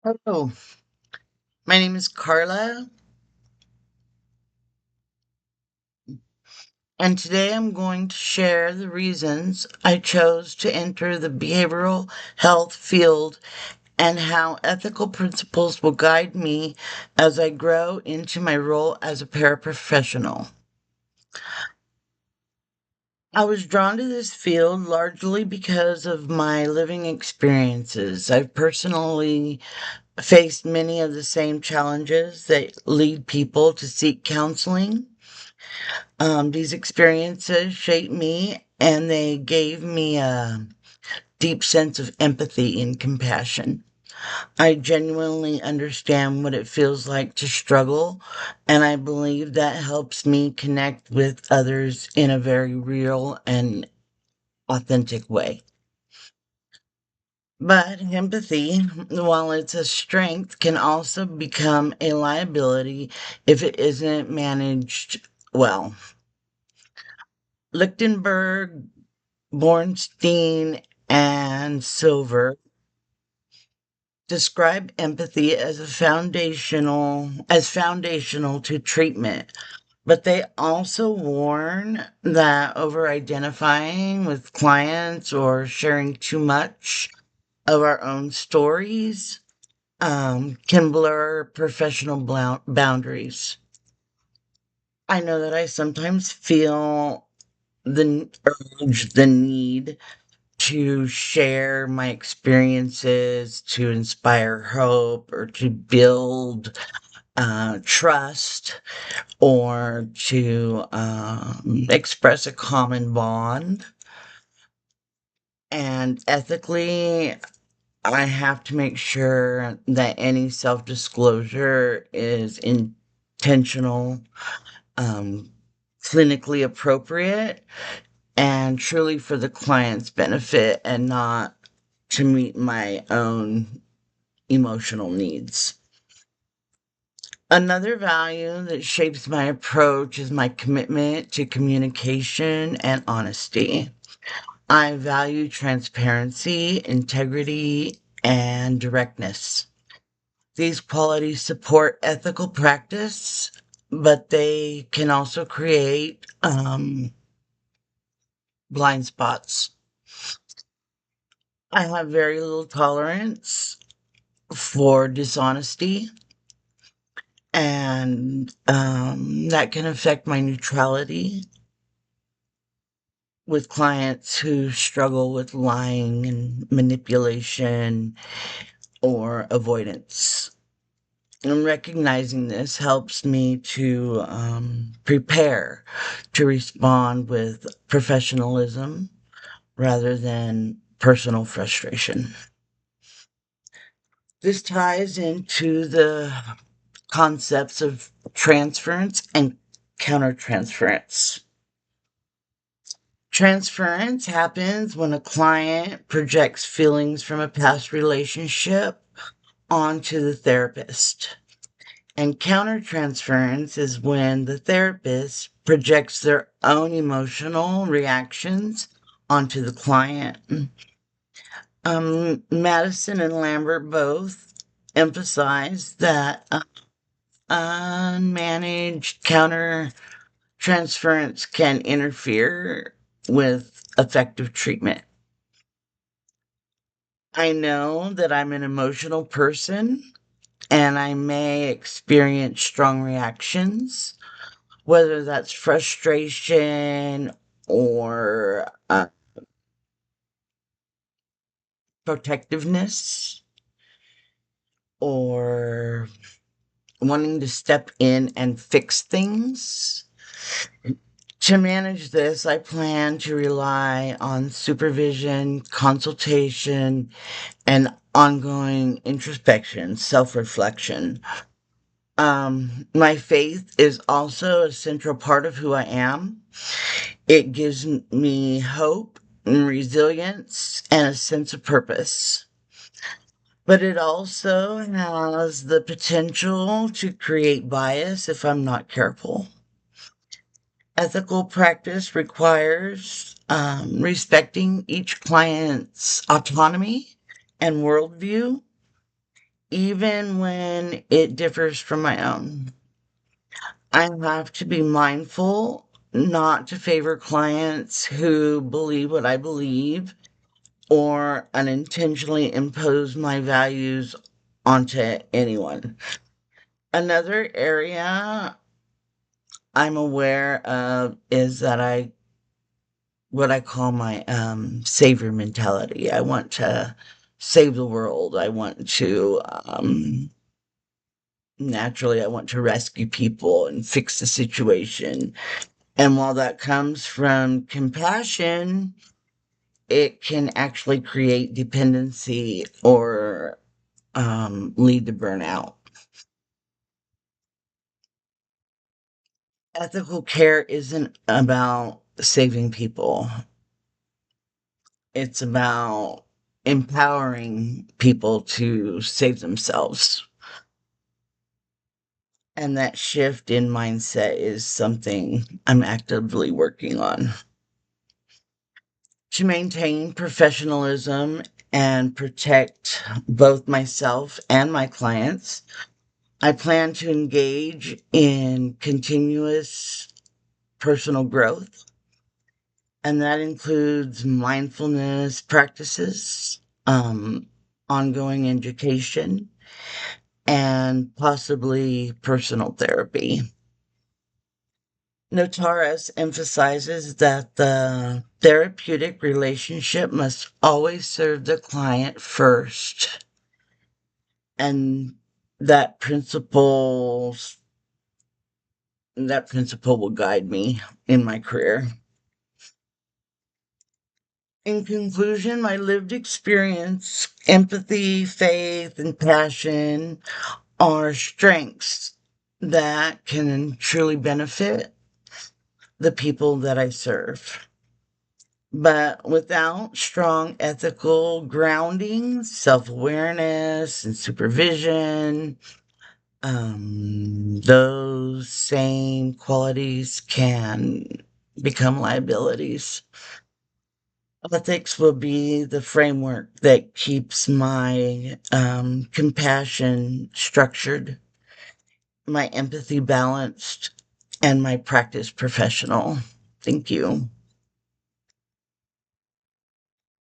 Hello, my name is Carla, and today I'm going to share the reasons I chose to enter the behavioral health field and how ethical principles will guide me as I grow into my role as a paraprofessional. I was drawn to this field largely because of my living experiences. I've personally faced many of the same challenges that lead people to seek counseling. These experiences shaped me and they gave me a deep sense of empathy and compassion. I genuinely understand what it feels like to struggle, and I believe that helps me connect with others in a very real and authentic way. But empathy, while it's a strength, can also become a liability if it isn't managed well. Lichtenberg, Bornstein, and Silver describe empathy as foundational to treatment, but they also warn that over identifying with clients or sharing too much of our own stories can blur professional boundaries. I know that I sometimes feel the urge, the need to share my experiences, to inspire hope, or to build trust, or to express a common bond. And ethically, I have to make sure that any self disclosure is intentional, um, clinically appropriate, and truly for the client's benefit and not to meet my own emotional needs. Another value that shapes my approach is my commitment to communication and honesty. I value transparency, integrity, and directness. These qualities support ethical practice, but they can also create blind spots. I have very little tolerance for dishonesty, and that can affect my neutrality with clients who struggle with lying and manipulation or avoidance. And recognizing this helps me to prepare to respond with professionalism rather than personal frustration. This ties into the concepts of transference and countertransference. Transference happens when a client projects feelings from a past relationship onto the therapist. And countertransference is when the therapist projects their own emotional reactions onto the client. Madison and Lambert both emphasize that unmanaged countertransference can interfere with effective treatment. I know that I'm an emotional person and I may experience strong reactions, whether that's frustration or protectiveness or wanting to step in and fix things. To manage this, I plan to rely on supervision, consultation, and ongoing introspection, self reflection. My faith is also a central part of who I am. It gives me hope and resilience and a sense of purpose. But it also has the potential to create bias if I'm not careful. Ethical practice requires respecting each client's autonomy and worldview even when it differs from my own. I have to be mindful not to favor clients who believe what I believe or unintentionally impose my values onto anyone. Another area I'm aware of is that what I call my savior mentality. I want to save the world. Naturally, I want to rescue people and fix the situation. And while that comes from compassion, it can actually create dependency or lead to burnout. Ethical care isn't about saving people, it's about empowering people to save themselves. And that shift in mindset is something I'm actively working on. To maintain professionalism and protect both myself and my clients, I plan to engage in continuous personal growth, and that includes mindfulness practices, um, ongoing education, and possibly personal therapy. Notaris emphasizes that the therapeutic relationship must always serve the client first, and that principle will guide me in my career. In conclusion, my lived experience, empathy, faith, and passion are strengths that can truly benefit the people that I serve. But without strong ethical grounding, self awareness, and supervision, those same qualities can become liabilities. Ethics will be the framework that keeps my compassion structured, my empathy balanced, and my practice professional. Thank you.